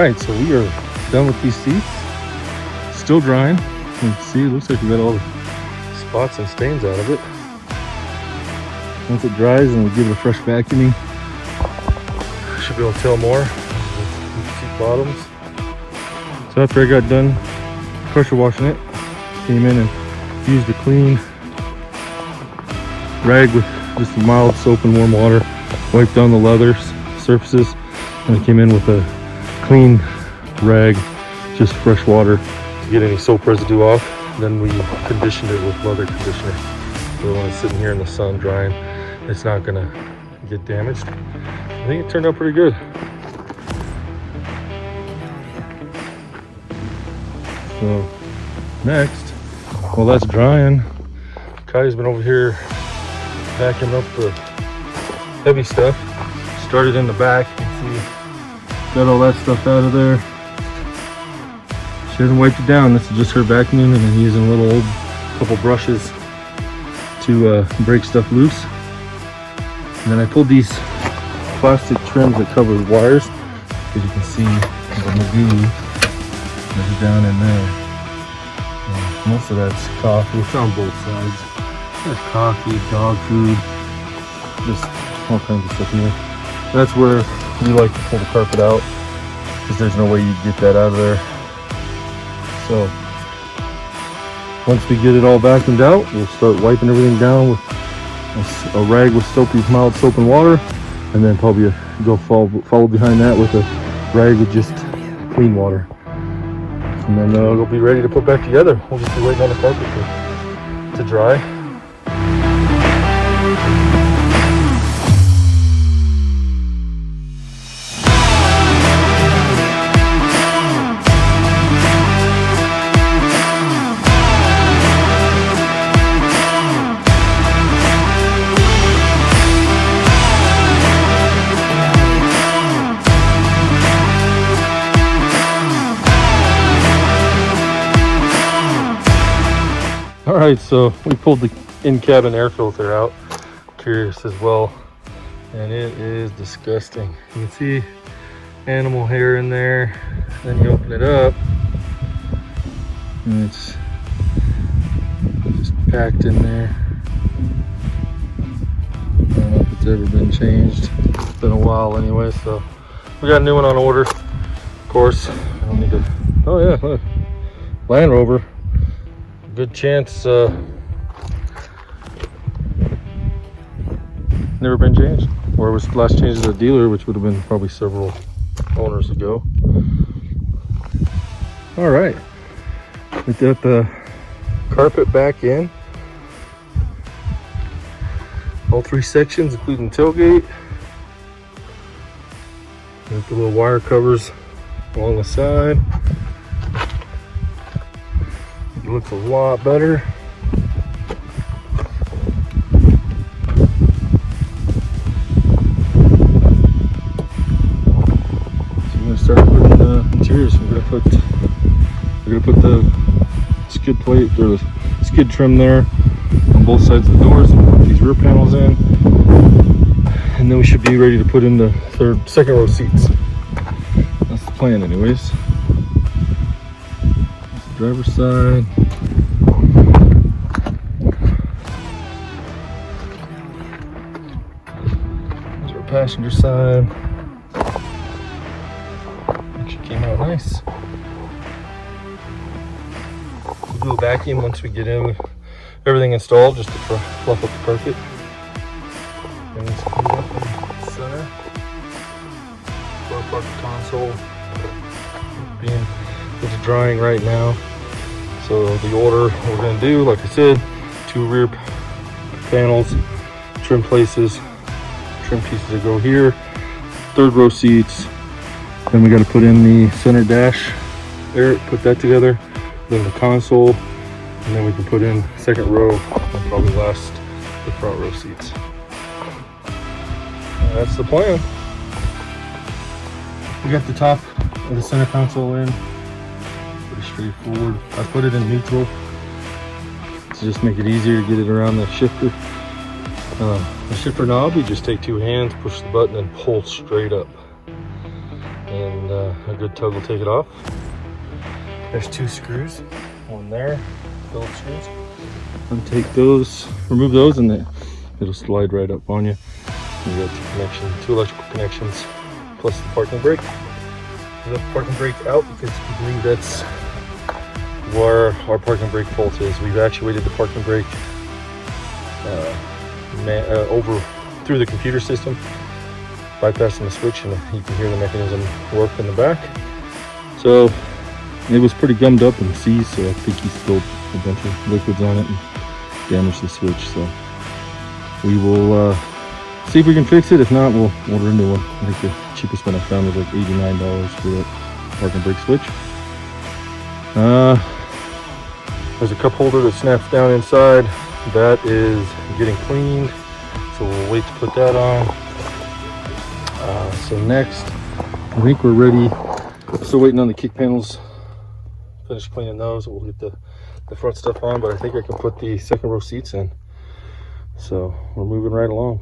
right, so we are done with these seats. Still drying. You can see, it looks like we got all the spots and stains out of it. Once it dries and we give it a fresh vacuuming, should be able to tell more with the seat bottoms. So after I got done pressure washing it, came in and used a clean rag with just a mild soap and warm water, wiped down the leather surfaces, and I came in with a clean rag, just fresh water to get any soap residue off. Then we conditioned it with leather conditioner, so when it's sitting here in the sun drying, it's not gonna get damaged. I think it turned out pretty good. So next, while that's drying, Kai's been over here vacuuming up the heavy stuff. Started in the back, you can see, got all that stuff out of there. She hasn't wiped it down. This is just her vacuuming and then using a little couple brushes to break stuff loose. And then I pulled these plastic trims that cover the wires, as you can see the magoo that's down in there. Most of that's coffee. It's on both sides. There's coffee, dog food, just all kinds of stuff in here. That's where we like to pull the carpet out, because there's no way you'd get that out of there. So once we get it all vacuumed out, we'll start wiping everything down with a rag with mild soap and water, and then probably go follow behind that with a rag with just clean water. And then it'll be ready to put back together. We'll just be waiting on the carpet to dry. Alright, so we pulled the in-cabin air filter out. Curious as well. And it is disgusting. You can see animal hair in there. Then you open it up and it's just packed in there. I don't know if it's ever been changed. It's been a while anyway, so we got a new one on order. Of course, I don't need to. Oh yeah, look. Land Rover. Good chance never been changed, or it was last changed at a dealer, which would have been probably several owners ago. All right, we got the carpet back in, all three sections including tailgate. Got the little wire covers along the side. It looks a lot better. So we're gonna start putting the interiors. We're gonna put the skid plate or the skid trim there on both sides of the doors and put these rear panels in. And then we should be ready to put in the second row seats. That's the plan anyways. Driver's side. There's our passenger side. Actually came out nice. We'll do a vacuum once we get in everything installed, just to fluff up the carpet. And it's cleaned up in the center. Car park console. It's drying right now. So the order we're going to do, like I said, 2 rear panels, trim pieces that go here, 3rd row seats, then we got to put in the center dash, put that together, then the console, and then we can put in 2nd row and probably last the front row seats. That's the plan. We got the top of the center console in. Straightforward. I put it in neutral to just make it easier to get it around the shifter. The shifter knob, you just take 2 hands, push the button, and pull straight up. and a good tug will take it off. There's 2 screws, one there, Phillips screws. Untake those, remove those, and it'll slide right up on you. You got 2 electrical connections, plus the parking brake. We left the parking brake out because we believe that's where our parking brake fault is. We've actuated the parking brake over through the computer system, bypassing the switch, and you can hear the mechanism work in the back. So it was pretty gummed up and seized, so I think he spilled a bunch of liquids on it and damaged the switch. So we will see if we can fix it. If not, we'll order a new one. I think the cheapest one I found was like $89 for that parking brake switch. There's a cup holder that snaps down inside. That is getting cleaned, so we'll wait to put that on. So next, I think we're ready. Still waiting on the kick panels. Finish cleaning those. We'll get the front stuff on, but I think I can put the second row seats in. So we're moving right along.